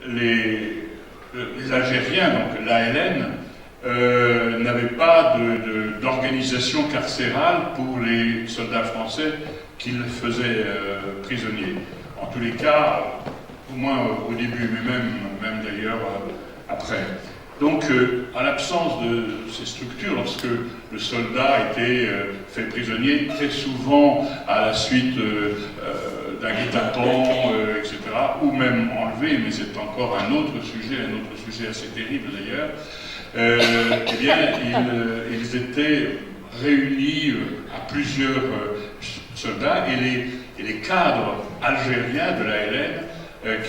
les Algériens, donc l'ALN, n'avaient pas d'organisation carcérale pour les soldats français qu'ils faisaient prisonniers. En tous les cas, au moins au début, mais même d'ailleurs après. Donc, en l'absence de ces structures, lorsque le soldat était fait prisonnier, très souvent à la suite d'un guet-apens, etc., ou même enlevé, mais c'est encore un autre sujet assez terrible d'ailleurs, eh bien, ils étaient réunis à plusieurs soldats, et les cadres algériens de l'ALN,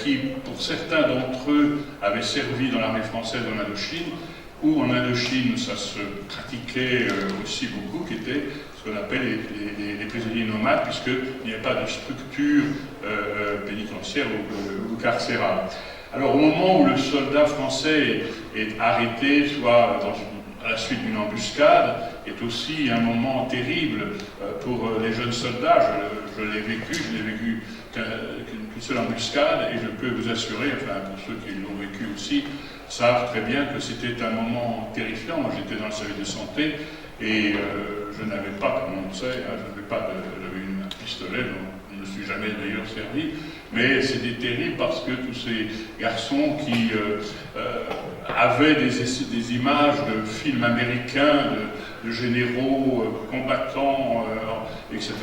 qui, pour certains d'entre eux, avaient servi dans l'armée française en Indochine, ou en Indochine, ça se pratiquait aussi beaucoup, qui étaient ce qu'on appelle les prisonniers nomades, puisqu'il n'y avait pas de structure pénitentiaire ou carcérale. Alors, au moment où le soldat français est arrêté, soit à la suite d'une embuscade, est aussi un moment terrible pour les jeunes soldats. Je l'ai vécu qu'une seule embuscade, et je peux vous assurer, enfin pour ceux qui l'ont vécu aussi, savent très bien que c'était un moment terrifiant. Moi j'étais dans le service de santé, et je n'avais pas, comme on le sait, j'avais un pistolet, je ne me suis jamais d'ailleurs servi, mais c'était terrible parce que tous ces garçons qui avaient des images de films américains, de généraux combattants, etc.,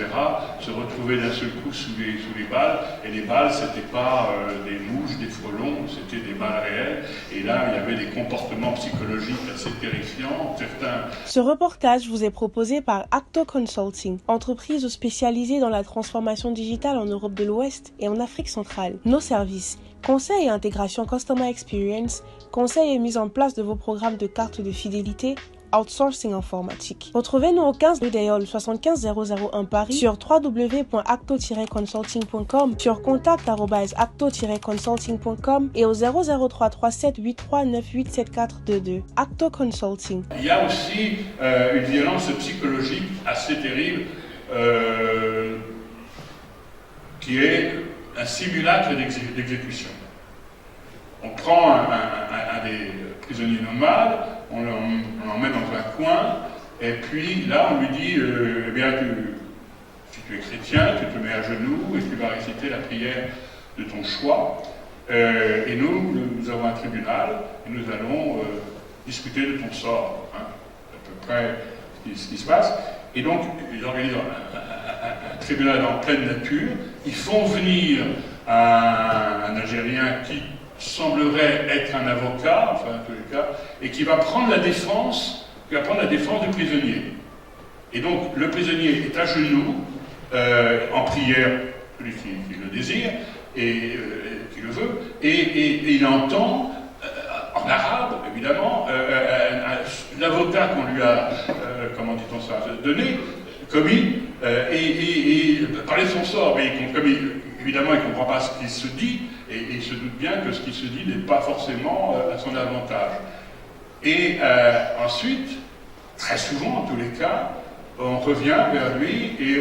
se retrouvaient d'un seul coup sous les balles, et les balles, c'était pas des mouches, des frelons, c'était des balles réelles, et là, il y avait des comportements psychologiques assez terrifiants, certains... Ce reportage vous est proposé par Acto Consulting, entreprise spécialisée dans la transformation digitale en Europe de l'Ouest et en Afrique centrale. Nos services: conseil et intégration Customer Experience, conseil et mise en place de vos programmes de carte de fidélité, outsourcing informatique. Retrouvez-nous au 15 rue d'Aïol, 75 001 Paris, sur www.acto-consulting.com, sur contact@acto-consulting.com et au 00337 83 98 7422. Acto Consulting. Il y a aussi une violence psychologique assez terrible qui est un simulacre d'exécution. On prend un des prisonniers nomades, on l'emmène dans un coin, et puis là on lui dit eh bien, si tu es chrétien, tu te mets à genoux et tu vas réciter la prière de ton choix. Et nous avons un tribunal et nous allons discuter de ton sort, hein, à peu près ce qui se passe. Et donc ils organisent un tribunal en pleine nature. Ils font venir un Algérien qui semblerait être un avocat, enfin en tous les cas, et qui va prendre la défense du prisonnier. Et donc le prisonnier est à genoux, en prière, celui qui le désire, et qui le veut, et il entend, en arabe évidemment, l'avocat qu'on lui a, comment dit-on ça, donné, commis, et parler de son sort, mais évidemment il ne comprend pas ce qu'il se dit, et il se doute bien que ce qui se dit n'est pas forcément à son avantage. Et ensuite, très souvent en tous les cas, on revient vers lui et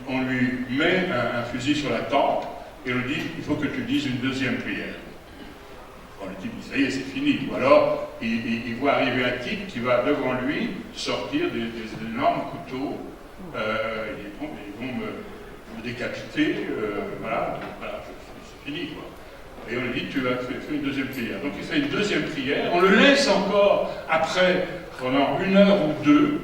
on lui met un fusil sur la tempe et on lui dit il faut que tu dises une deuxième prière. On lui dit ça y est, c'est fini. Ou alors il voit arriver un type qui va devant lui sortir des énormes couteaux. Ils vont me décapiter, voilà, c'est fini quoi. Et on lui dit tu vas faire une deuxième prière. Donc il fait une deuxième prière, on le laisse encore après, pendant 1 heure ou 2,